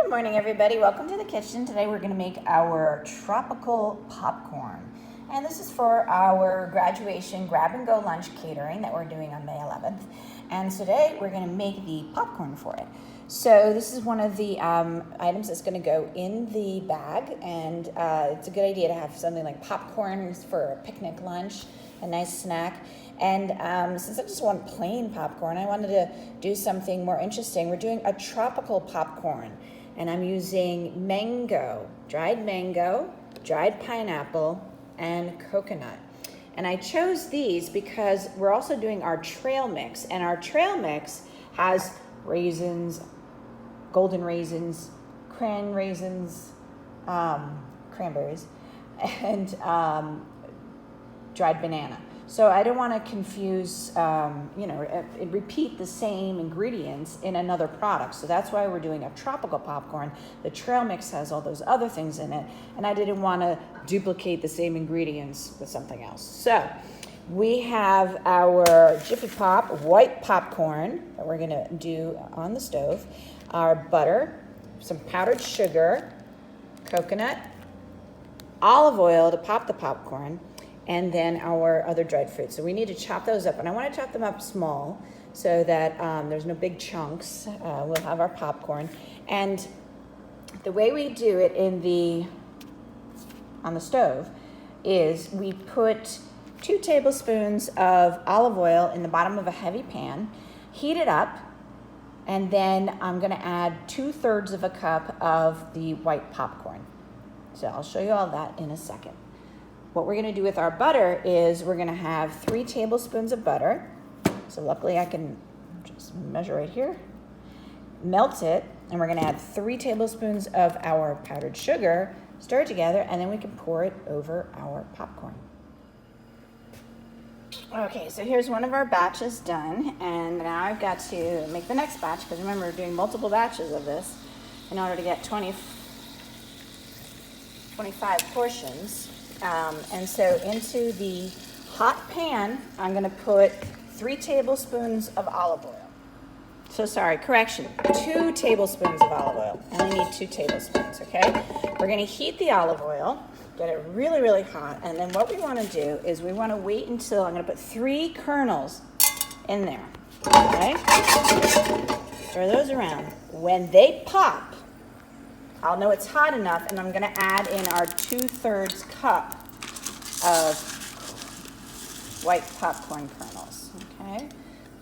Good morning, everybody. Welcome to the kitchen. Today we're going to make our tropical popcorn. And this is for our graduation grab-and-go lunch catering that we're doing on May 11th. And today we're going to make the popcorn for it. So this is one of the items that's going to go in the bag. And it's a good idea to have something like popcorn for a picnic lunch, a nice snack. And since I just want plain popcorn, I wanted to do something more interesting. We're doing a tropical popcorn. And I'm using mango, dried pineapple, and coconut. And I chose these because we're also doing our trail mix. And our trail mix has raisins, golden raisins, cranberries, and dried banana. So I don't want to confuse, repeat the same ingredients in another product. So that's why we're doing a tropical popcorn. The trail mix has all those other things in it, and I didn't want to duplicate the same ingredients with something else. So we have our Jiffy Pop white popcorn that we're going to do on the stove, our butter, some powdered sugar, coconut, olive oil to pop the popcorn, and then our other dried fruits. So we need to chop those up. And I want to chop them up small so that there's no big chunks. We'll have our popcorn. And the way we do it on the stove is we put 2 tablespoons of olive oil in the bottom of a heavy pan, heat it up, and then I'm gonna add 2/3 of a cup of the white popcorn. So I'll show you all that in a second. What we're gonna do with our butter is we're gonna have 3 tablespoons of butter. So luckily I can just measure right here. Melt it, and we're gonna add 3 tablespoons of our powdered sugar, stir it together, and then we can pour it over our popcorn. Okay, so here's one of our batches done, and now I've got to make the next batch, because remember we're doing multiple batches of this in order to get 25 portions. And so into the hot pan, I'm going to put 3 tablespoons of olive oil. So sorry, correction, 2 tablespoons of olive oil. I only need 2 tablespoons, okay? We're going to heat the olive oil, get it really, really hot, and then what we want to do is we want to wait until I'm going to put 3 kernels in there, okay? Stir those around. When they pop, I'll know it's hot enough, and I'm going to add in our 2/3 cup of white popcorn kernels, okay?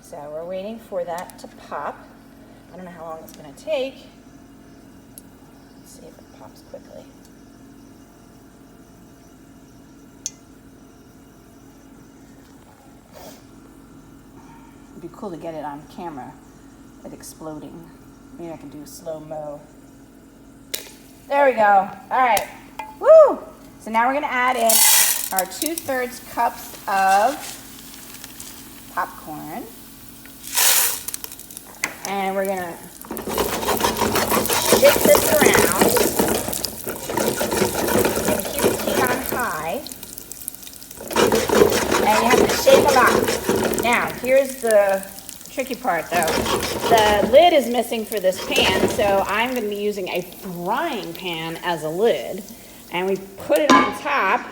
So we're waiting for that to pop. I don't know how long it's going to take. Let's see if it pops quickly. It'd be cool to get it on camera, it exploding. Maybe I can do slow-mo. There we go. All right. Woo! So now we're going to add in our 2/3 cups of popcorn. And we're going to shake this around. We're going to keep the heat on high. And you have to shake a lot. Now, here's the tricky part though. The lid is missing for this pan, so I'm going to be using a frying pan as a lid. And we put it on top,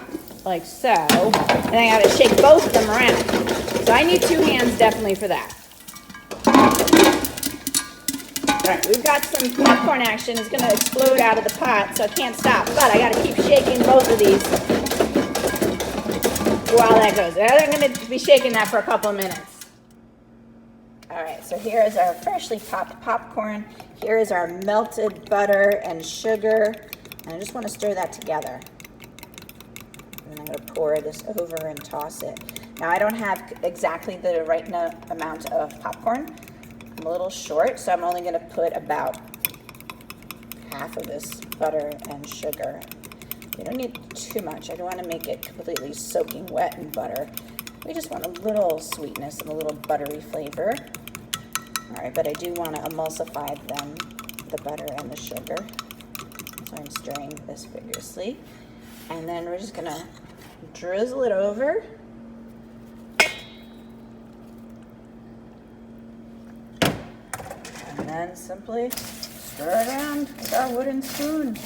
like so, and I got to shake both of them around. So I need 2 hands definitely for that. All right, we've got some popcorn action. It's going to explode out of the pot, so I can't stop. But I got to keep shaking both of these while that goes. I'm going to be shaking that for a couple of minutes. All right, so here is our freshly popped popcorn. Here is our melted butter and sugar. And I just want to stir that together. And then I'm going to pour this over and toss it. Now, I don't have exactly the right amount of popcorn. I'm a little short, so I'm only going to put about half of this butter and sugar. You don't need too much. I don't want to make it completely soaking wet in butter. We just want a little sweetness and a little buttery flavor. All right, but I do want to emulsify them, the butter and the sugar. So I'm stirring this vigorously. And then we're just going to drizzle it over. And then simply stir it around with our wooden spoon.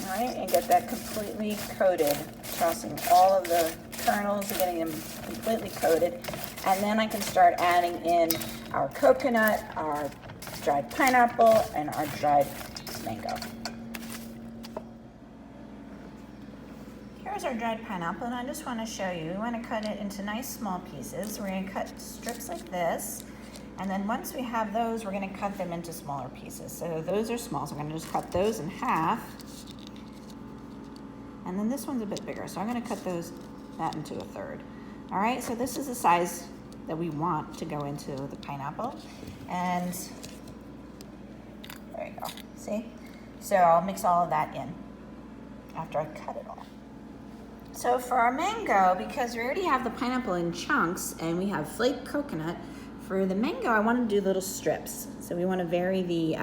All right, and get that completely coated, tossing all of the kernels and getting them completely coated. And then I can start adding in our coconut, our dried pineapple, and our dried mango. Here's our dried pineapple, and I just want to show you, we want to cut it into nice small pieces. We're going to cut strips like this, and then once we have those, we're going to cut them into smaller pieces. So those are small, so I'm going to just cut those in half. And then this one's a bit bigger, so I'm going to cut that into a third. All right, so this is the size that we want to go into the pineapple. And there you go, see? So I'll mix all of that in after I cut it all. So for our mango, because we already have the pineapple in chunks and we have flaked coconut, for the mango I want to do little strips. So we want to vary the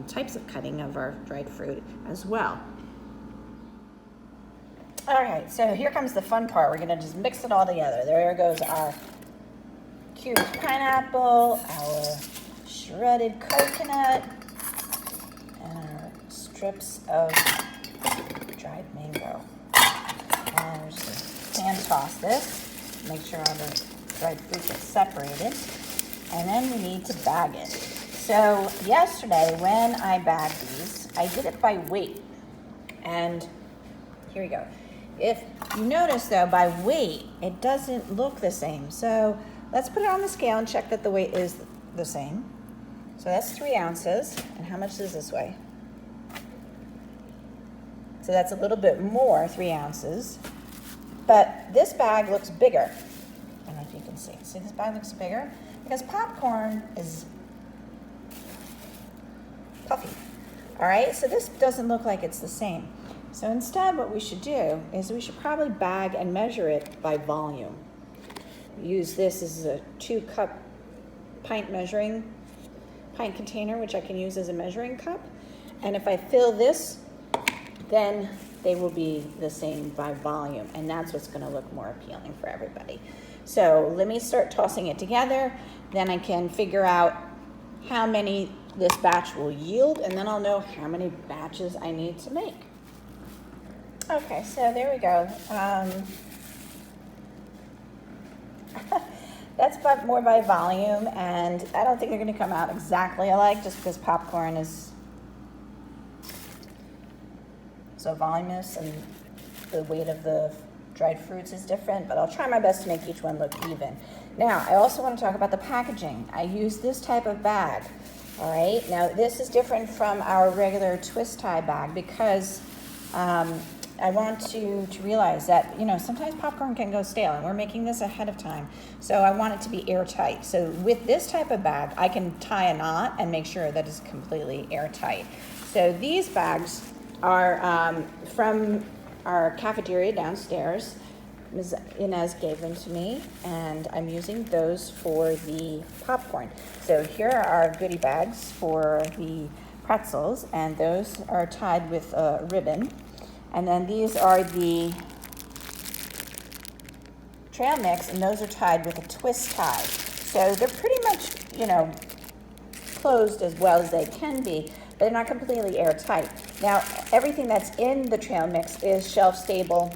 types of cutting of our dried fruit as well. All right, so here comes the fun part. We're gonna just mix it all together. There goes our cubed pineapple, our shredded coconut, and our strips of dried mango. And we're just gonna hand toss this, make sure all the dried fruit gets separated. And then we need to bag it. So yesterday when I bagged these, I did it by weight. And here we go. If you notice though, by weight, it doesn't look the same. So let's put it on the scale and check that the weight is the same. So that's 3 ounces. And how much does this weigh? So that's a little bit more, 3 ounces. But this bag looks bigger. I don't know if you can see. See, this bag looks bigger because popcorn is puffy. All right, so this doesn't look like it's the same. So instead what we should do is we should probably bag and measure it by volume. Use this as a 2-cup pint container, which I can use as a measuring cup. And if I fill this, then they will be the same by volume. And that's what's gonna look more appealing for everybody. So let me start tossing it together. Then I can figure out how many this batch will yield, and then I'll know how many batches I need to make. Okay, so there we go. That's more by volume, and I don't think they're going to come out exactly alike just because popcorn is so voluminous and the weight of the dried fruits is different, but I'll try my best to make each one look even. Now, I also want to talk about the packaging. I use this type of bag, all right? Now, this is different from our regular twist tie bag because I want to realize that, you know, sometimes popcorn can go stale, and we're making this ahead of time. So I want it to be airtight. So with this type of bag, I can tie a knot and make sure that it's completely airtight. So these bags are from our cafeteria downstairs. Ms. Inez gave them to me, and I'm using those for the popcorn. So here are our goodie bags for the pretzels, and those are tied with a ribbon. And then these are the trail mix, and those are tied with a twist tie. So they're pretty much, you know, closed as well as they can be, but they're not completely airtight. Now, everything that's in the trail mix is shelf stable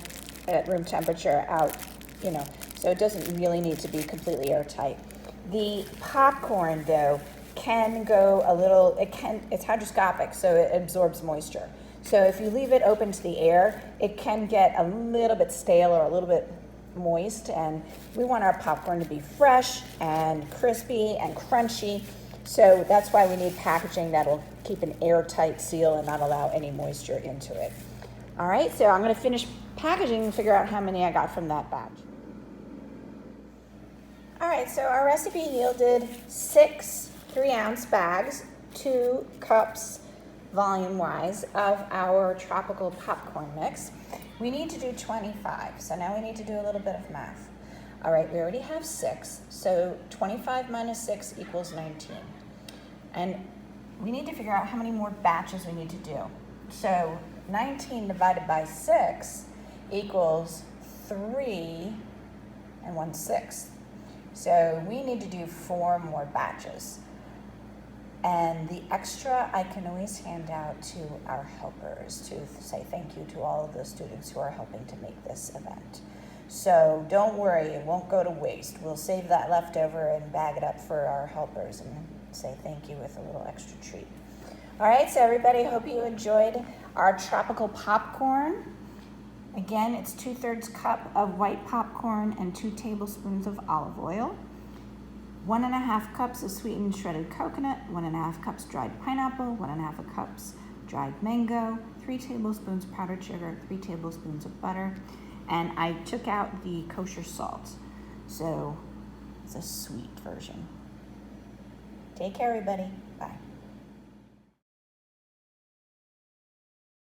at room temperature out, you know, so it doesn't really need to be completely airtight. The popcorn, though, can go a little, it's hygroscopic, so it absorbs moisture. So if you leave it open to the air, it can get a little bit stale or a little bit moist, and we want our popcorn to be fresh and crispy and crunchy. So that's why we need packaging that'll keep an airtight seal and not allow any moisture into it. All right, so I'm gonna finish packaging and figure out how many I got from that batch. All right, so our recipe yielded 6 3-ounce bags, 2 cups volume-wise of our tropical popcorn mix. We need to do 25, so now we need to do a little bit of math. All right, we already have 6, so 25 minus 6 equals 19. And we need to figure out how many more batches we need to do. So 19 divided by 6 equals 3 1/6. So we need to do 4 more batches. And the extra I can always hand out to our helpers to say thank you to all of the students who are helping to make this event. So don't worry, it won't go to waste. We'll save that leftover and bag it up for our helpers and say thank you with a little extra treat. All right, so everybody, hope you enjoyed our tropical popcorn. Again, it's 2/3 cup of white popcorn and 2 tablespoons of olive oil, 1½ cups of sweetened shredded coconut, 1½ cups dried pineapple, 1½ cups dried mango, 3 tablespoons powdered sugar, 3 tablespoons of butter, and I took out the kosher salt, so it's a sweet version. Take care, everybody.